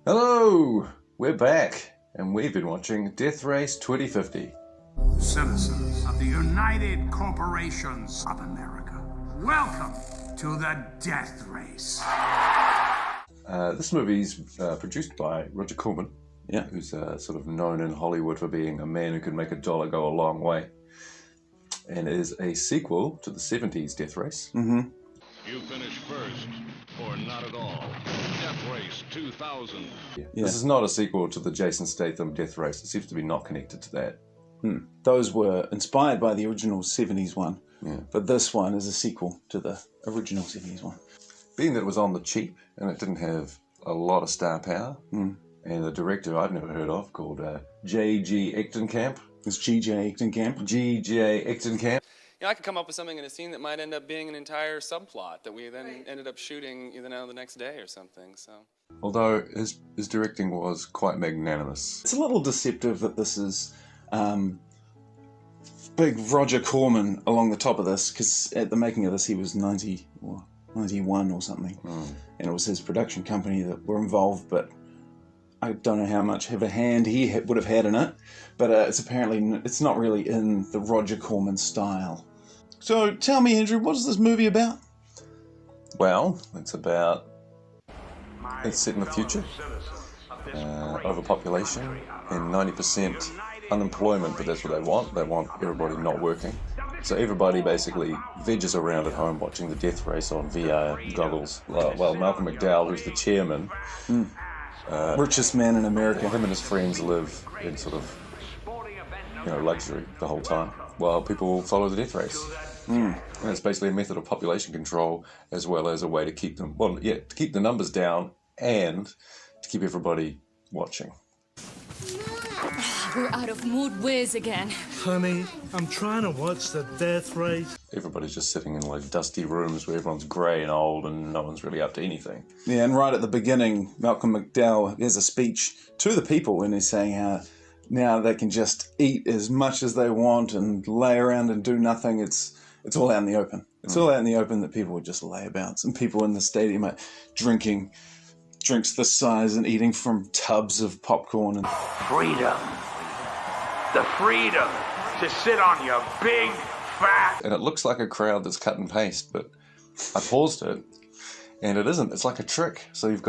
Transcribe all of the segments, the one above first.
Hello! We're back, and we've been watching Death Race 2050. Citizens of the United Corporations of America, welcome to the Death Race. This movie's produced by Roger Corman, Yeah. who's sort of known in Hollywood for being a man who can make a dollar go a long way, and is a sequel to the 70s Death Race. Mm-hmm. You finish first, or not at all. Death Race 2000. Yeah. Yeah. This is not a sequel to the Jason Statham Death Race. It seems to be not connected to that. Those were inspired by the original 70s one, Yeah. but this one is a sequel to the original 70s one. Being that it was on the cheap, and it didn't have a lot of star power, and the director I've never heard of, called J.G. Echtenkamp. It's G.J. Echtenkamp. G.J. Echtenkamp. You know, I could come up with something in a scene that might end up being an entire subplot that we then ended up shooting the next day or something. So, Although his directing was quite magnanimous. It's a little deceptive that this is big Roger Corman along the top of this, because at the making of this he was 90 or 91 or something, and it was his production company that were involved, but I don't know how much of a hand he would have had in it, but it's not really in the Roger Corman style. So tell me, Andrew, what is this movie about? Well, it's set in the future, overpopulation, and 90% unemployment, but that's what they want. They want everybody not working. So everybody basically veges around at home watching the Death Race on VR goggles. Well, Malcolm McDowell, who's the chairman, Richest man in America. him and his friends live in sort of, luxury the whole time, while people follow the Death Race. And it's basically a method of population control, as well as a way to keep them, to keep the numbers down and to keep everybody watching. We're out of mood whiz again. Honey, I'm trying to watch the Death Race. Everybody's just sitting in like dusty rooms where everyone's grey and old and no one's really up to anything. Yeah, and right at the beginning, Malcolm McDowell has a speech to the people, and he's saying how now they can just eat as much as they want and lay around and do nothing. It's all out in the open. It's all out in the open that people would just lay about. And people in the stadium are drinking drinks this size and eating from tubs of popcorn. And Freedom. The freedom to sit on your big, fat... And it looks like a crowd that's cut and paste, but I paused it, and it isn't. It's like a trick. So it's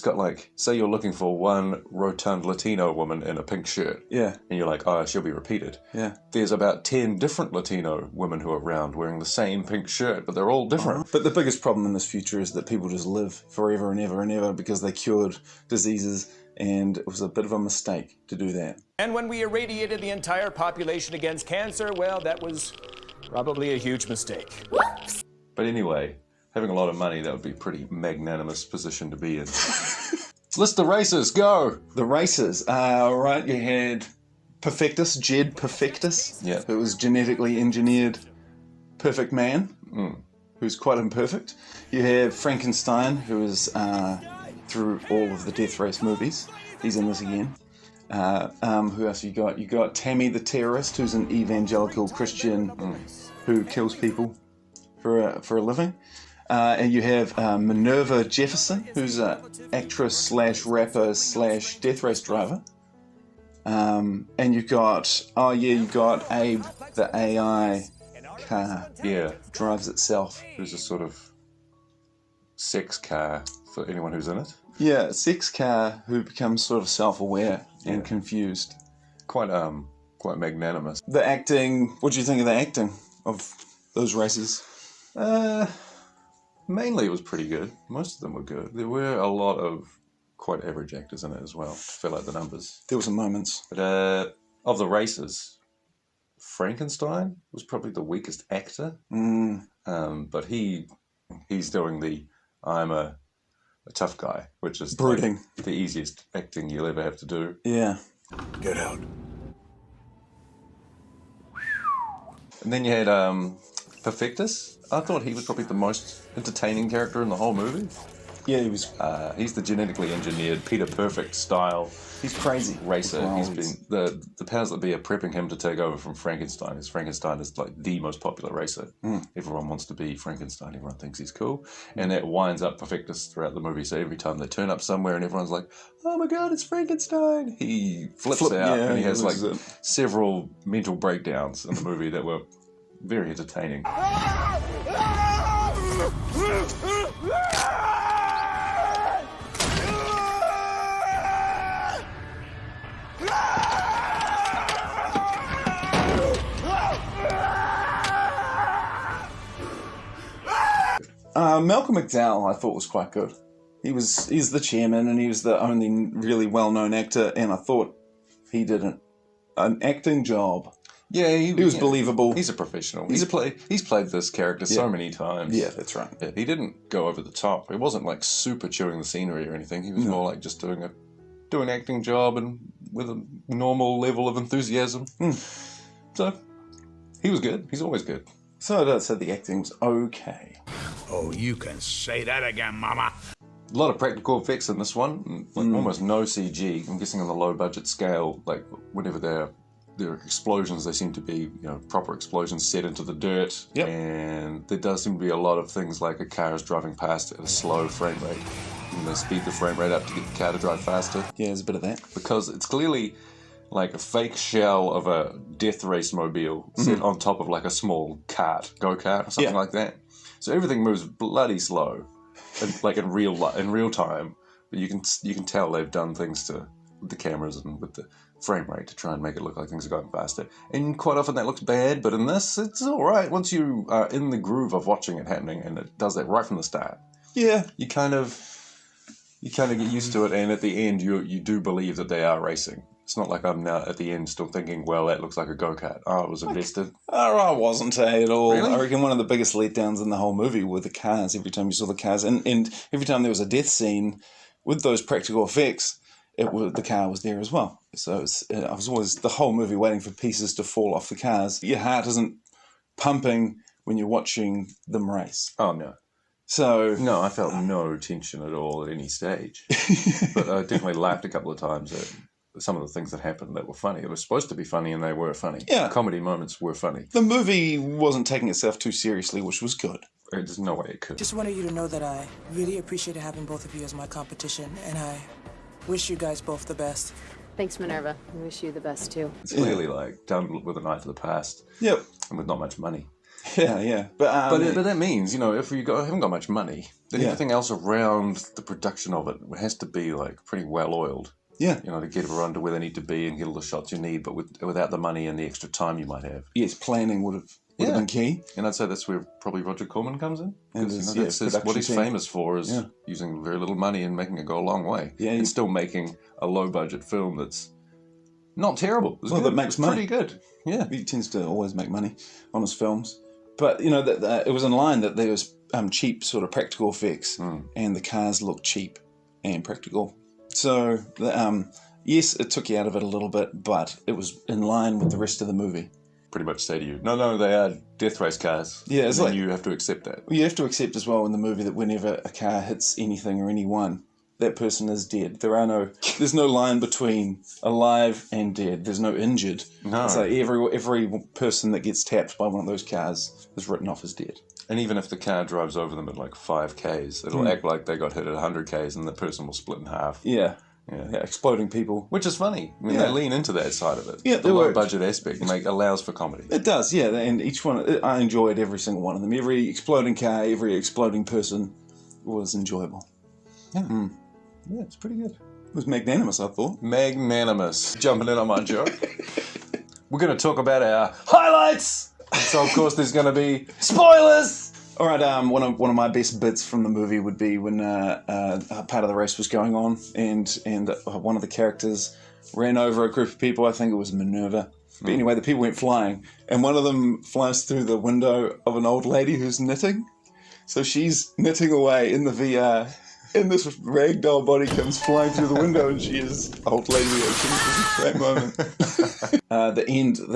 got like, say you're looking for one rotund Latino woman in a pink shirt. yeah, And you're like, oh, she'll be repeated. yeah. There's about 10 different Latino women who are around wearing the same pink shirt, but they're all different. But the biggest problem in this future is that people just live forever and ever and ever because they cured diseases, and it was a bit of a mistake to do that. And when we irradiated the entire population against cancer, well, that was probably a huge mistake. But anyway, having a lot of money, that would be a pretty magnanimous position to be in. List the races, go! The races, right, you had Perfectus, Jed Perfectus, Yeah. who was genetically engineered perfect man, who's quite imperfect. You have Frankenstein, who is through all of the Death Race movies. He's in this again. Who else you got? You got Tammy the Terrorist, who's an evangelical Christian who kills people for a living. And you have Minerva Jefferson, who's an actress slash rapper slash Death Race driver. And you got Abe, the AI car. Yeah, Drives itself. who's a sort of sex car for anyone who's in it. Yeah, a sex car who becomes sort of self-aware and confused. Quite magnanimous. The acting, what do you think of the acting of those races? Mainly it was pretty good. Most of them were good. There were a lot of quite average actors in it as well, to fill out the numbers. There were some moments. But of the races, Frankenstein was probably the weakest actor. But he's doing the I'm a tough guy, which is Brooding. like the easiest acting you'll ever have to do. Yeah. Get out. And then you had Perfectus. I thought he was probably the most entertaining character in the whole movie. Yeah, he was. He's the genetically engineered Peter Perfect style He's crazy. racer. Wow, He's been the powers that be are prepping him to take over from Frankenstein. As Frankenstein is like the most popular racer. Everyone wants to be Frankenstein. Everyone thinks he's cool, and that winds up Perfectus throughout the movie. So every time they turn up somewhere and everyone's like, "Oh my God, it's Frankenstein!" he flips out and he has like several mental breakdowns in the movie that were very entertaining. Malcolm McDowell, I thought, was quite good. He's the chairman, and he was the only really well-known actor, and I thought he did an acting job. Yeah, he was believable. He's a professional. He's played this character so many times. Yeah, that's right. Yeah, he didn't go over the top. He wasn't like super chewing the scenery or anything. He was more like just doing an acting job and with a normal level of enthusiasm. So he was good. He's always good. So the acting was okay. Oh, you can say that again, Mama. A lot of practical effects in this one, like almost no CG. I'm guessing on the low budget scale, like whenever there are explosions, they seem to be proper explosions set into the dirt. Yep. And there does seem to be a lot of things like a car is driving past at a slow frame rate, and they speed the frame rate up to get the car to drive faster. Yeah, there's a bit of that. Because it's clearly like a fake shell of a death race mobile set on top of like a small go-kart or something like that. So everything moves bloody slow, like in real time. But you can tell they've done things to the cameras and with the frame rate to try and make it look like things are going faster. And quite often that looks bad, but in this, it's all right. Once you are in the groove of watching it happening, and it does that right from the start. Yeah, you kind of get used to it, and at the end, you do believe that they are racing. It's not like I'm now at the end still thinking, well, that looks like a go-kart. Oh, I was invested. Oh, I wasn't at all. Really? I reckon one of the biggest letdowns in the whole movie were the cars. Every time you saw the cars, and every time there was a death scene with those practical effects, the car was there as well. So I was always the whole movie waiting for pieces to fall off the cars. Your heart isn't pumping when you're watching them race. Oh, no. So no, I felt no tension at all at any stage. But I definitely laughed a couple of times at some of the things that happened that were funny. It was supposed to be funny, and they were funny. Yeah. Comedy moments were funny. The movie wasn't taking itself too seriously, which was good. There's no way it could. Just wanted you to know that I really appreciated having both of you as my competition, and I wish you guys both the best. Thanks, Minerva. We wish you the best, too. It's clearly like done with an eye to the past. Yep. And with not much money. Yeah. But that means, if you haven't got much money, then everything else around the production of it has to be like pretty well oiled. Yeah. To get everyone to where they need to be and get all the shots you need, but without the money and the extra time you might have. Yes, planning would have been key. And I'd say that's where probably Roger Corman comes in. And that's what he's famous for is using very little money and making it go a long way. Yeah, and still making a low-budget film that's not terrible. That makes money. Pretty good. Yeah. He tends to always make money on his films. But, that it was in line that there was cheap sort of practical effects and the cars looked cheap and practical. So, yes, it took you out of it a little bit, but it was in line with the rest of the movie. Pretty much say to you, no, they are death race cars. Yeah, it's like you have to accept that. You have to accept as well in the movie that whenever a car hits anything or anyone, that person is dead. There's no line between alive and dead. There's no injured. No. It's like every person that gets tapped by one of those cars is written off as dead. And even if the car drives over them at like 5 Ks, it'll act like they got hit at 100 Ks and the person will split in half. Yeah, exploding people. Which is funny. I mean, they lean into that side of it. Yeah, the low-budget aspect allows for comedy. It does, yeah. And each one, I enjoyed every single one of them. Every exploding car, every exploding person was enjoyable. Yeah. Yeah, it's pretty good. It was magnanimous, I thought. Magnanimous. Jumping in on my joke. We're going to talk about our highlights. So, of course, there's going to be spoilers. All right, one of my best bits from the movie would be when part of the race was going on, and one of the characters ran over a group of people. I think it was Minerva. But anyway, the people went flying, and one of them flies through the window of an old lady who's knitting. So she's knitting away in the VR, and this ragdoll body comes flying through the window, and she is old lady reaction. It was a great moment. The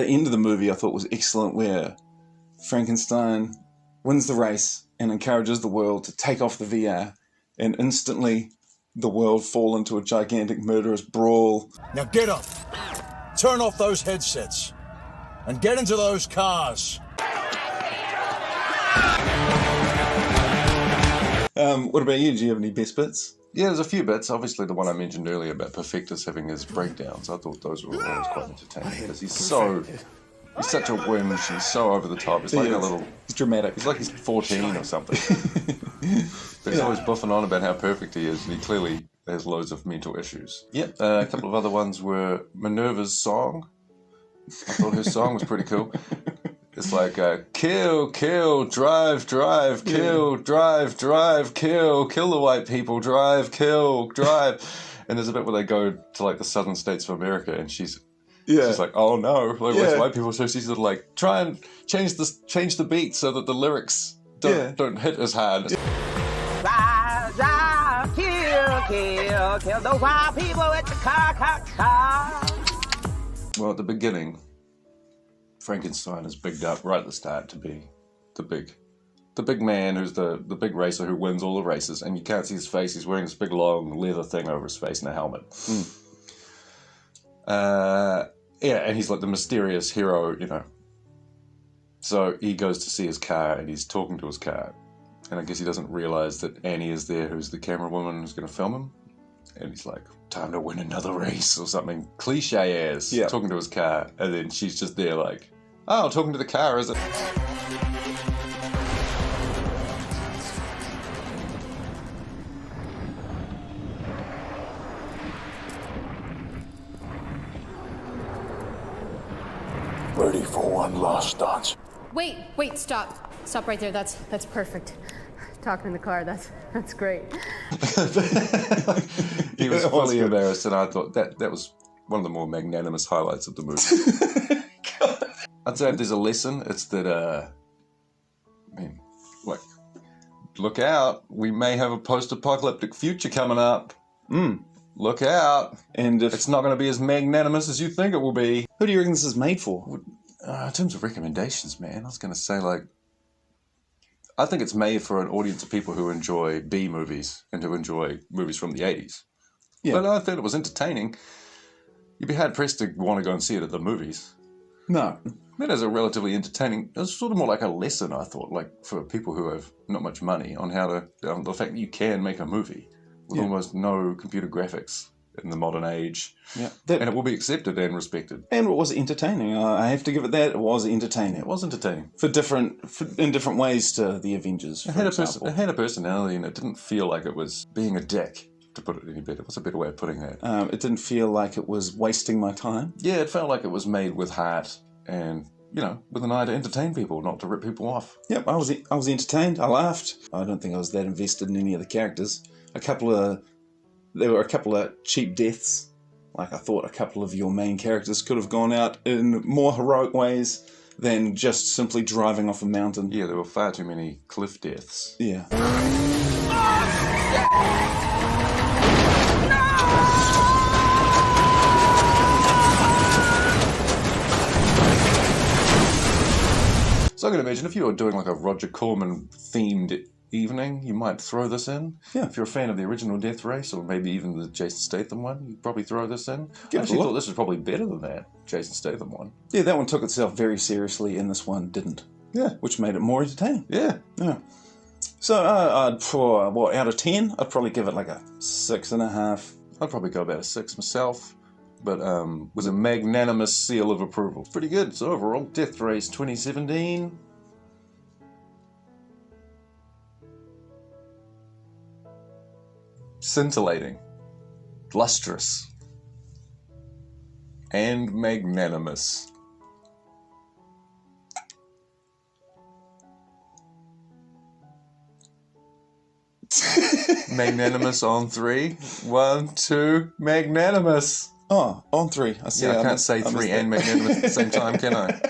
end of the movie I thought was excellent, where Frankenstein wins the race and encourages the world to take off the VR and instantly the world fall into a gigantic murderous brawl. Now get up, turn off those headsets, and get into those cars. What about you? Do you have any best bits? Yeah, there's a few bits. Obviously, the one I mentioned earlier about Perfectus having his breakdowns. I thought those were always quite entertaining because he's such a whinge. He's so over the top. It's like a little. It's dramatic. He's like he's 14 or something. But he's always buffing on about how perfect he is, and he clearly has loads of mental issues. Yep. A couple of other ones were Minerva's song. I thought her song was pretty cool. It's like kill, kill, drive, drive, kill, drive, drive, kill the white people, drive, kill, drive. And there's a bit where they go to like the southern states of America, and she's like, oh no, like where's white people? So she's sort of like, try and change the beat so that the lyrics don't hit as hard. Drive, drive, kill the white people at the car. Well, at the beginning, Frankenstein is bigged up right at the start to be the big man who's the big racer who wins all the races, and you can't see his face. He's wearing this big long leather thing over his face and a helmet. And he's like the mysterious hero, you know. So he goes to see his car, and he's talking to his car, and I guess he doesn't realize that Annie is there, who's the camera woman who's going to film him, and he's like, time to win another race or something cliche ass, talking to his car, and then she's just there like, oh, talking to the car, is it? Ready for one last dance. Wait, stop. Stop right there. That's perfect. Talking in the car, that's great. He was fully embarrassed, and I thought that was one of the more magnanimous highlights of the movie. I'd say if there's a lesson, it's that, look out, we may have a post-apocalyptic future coming up. Look out. And it's not going to be as magnanimous as you think it will be. Who do you reckon this is made for? In terms of recommendations, man, I was going to say, I think it's made for an audience of people who enjoy B movies and who enjoy movies from the 80s. Yeah. But I thought it was entertaining. You'd be hard-pressed to want to go and see it at the movies. No. It is a relatively entertaining, it's sort of more like a lesson, I thought, like for people who have not much money on how to, the fact that you can make a movie with almost no computer graphics in the modern age. Yeah. And it will be accepted and respected. And it was entertaining. I have to give it that. It was entertaining. It was entertaining. In different ways to the Avengers, it had a personality, and it didn't feel like it was being a dick, to put it any better. What's a better way of putting that? It didn't feel like it was wasting my time. Yeah, it felt like it was made with heart and, with an eye to entertain people, not to rip people off. Yep, I was entertained. I laughed. I don't think I was that invested in any of the characters. There were a couple of cheap deaths. Like, I thought a couple of your main characters could have gone out in more heroic ways than just simply driving off a mountain. Yeah, there were far too many cliff deaths. Yeah. So I can imagine if you were doing like a Roger Corman themed evening, you might throw this in. Yeah. If you're a fan of the original Death Race, or maybe even the Jason Statham one, you'd probably throw this in. I actually thought this was probably better than that Jason Statham one. Yeah, that one took itself very seriously, and this one didn't. Yeah. Which made it more entertaining. Yeah. Yeah. So, out of 10, I'd probably give it like a 6.5. I'd probably go about a 6 myself, but with a magnanimous seal of approval. Pretty good. So overall, Death Race 2017... scintillating, lustrous, and magnanimous. Magnanimous on 3. 1, 2, magnanimous. Oh, on 3. I see. Yeah, I can't say 3 and magnanimous at the same time, can I?